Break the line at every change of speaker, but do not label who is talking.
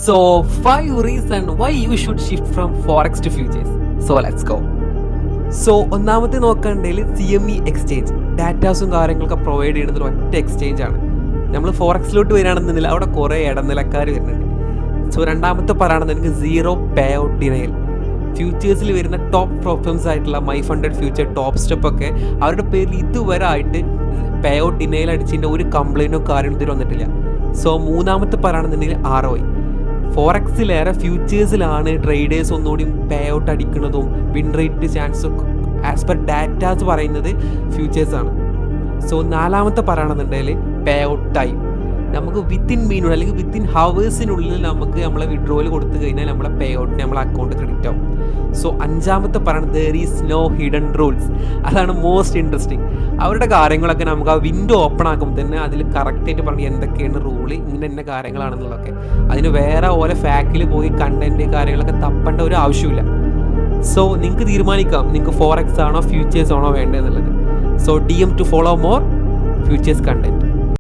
So, 5 reasons why you should shift from forex to futures. So, let's go. So ഒന്നാമത്തെ നോക്കുകയാണെങ്കിൽ CME exchange ഡാറ്റാസും കാര്യങ്ങളൊക്കെ provide ചെയ്യുന്നത് ഒറ്റ exchange ആണ്. നമ്മൾ ഫോറക്സിലോട്ട് വരികയാണെന്നില്ല, അവിടെ കുറേ ഇടനിലക്കാർ വരുന്നുണ്ട്. സോ രണ്ടാമത്തെ പറയുകയാണെന്നുണ്ടെങ്കിൽ സീറോ പേ ഔട്ട് ഡിനയൽ. ഫ്യൂച്ചേഴ്സിൽ വരുന്ന ടോപ്പ് പ്രോബ്ലംസ് ആയിട്ടുള്ള my funded future top step ഒക്കെ അവരുടെ പേരിൽ ഇതുവരെ ആയിട്ട് പേ ഔട്ട് ഡിനയൽ അടിച്ചതിൻ്റെ ഒരു കംപ്ലൈൻറ്റോ കാര്യമോ ഇതിൽ വന്നിട്ടില്ല. സോ മൂന്നാമത്തെ പറയുകയാണെന്നുണ്ടെങ്കിൽ ROI. ഫോറക്സിലേറെ ഫ്യൂച്ചേഴ്സിലാണ് ട്രേഡേഴ്സ് ഒന്നുകൂടി പേ ഔട്ട് അടിക്കുന്നതും വിൻ റേറ്റ് ചാൻസും ആസ് പെർ ഡാറ്റാസ് പറയുന്നത് ഫ്യൂച്ചേഴ്സാണ്. സോ നാലാമത്തെ പറയുകയാണെന്നുണ്ടെങ്കിൽ പേ ഔട്ട് ടൈം. നമുക്ക് വിത്തിൻ മീനുള്ളിൽ അല്ലെങ്കിൽ വിത്തിൻ ഹവേഴ്സിനുള്ളിൽ നമുക്ക് നമ്മളെ വിഡ്രോവൽ കൊടുത്തു കഴിഞ്ഞാൽ നമ്മളെ പേ ഔട്ടിന് നമ്മളെ അക്കൗണ്ട് ക്രെഡിറ്റ് ആവും. സോ അഞ്ചാമത്തെ പറയുന്നത് there is no hidden rules. അതാണ് മോസ്റ്റ് ഇൻട്രസ്റ്റിംഗ്. അവരുടെ കാര്യങ്ങളൊക്കെ നമുക്ക് ആ വിൻഡോ ഓപ്പൺ ആക്കുമ്പോൾ തന്നെ അതിൽ കറക്റ്റായിട്ട് പറഞ്ഞ് എന്തൊക്കെയാണ് റൂള്, ഇങ്ങനെ തന്നെ കാര്യങ്ങളാണെന്നുള്ളതൊക്കെ. അതിന് വേറെ ഓരോ ഫാക്കിൽ പോയി കണ്ടന്റ് കാര്യങ്ങളൊക്കെ തപ്പേണ്ട ഒരു ആവശ്യമില്ല. സോ നിങ്ങൾക്ക് തീരുമാനിക്കാം നിങ്ങൾക്ക് ഫോറക്സ് ആണോ ഫ്യൂച്ചേഴ്സ് ആണോ വേണ്ടതെന്നുള്ളത്. So DM to follow more futures content.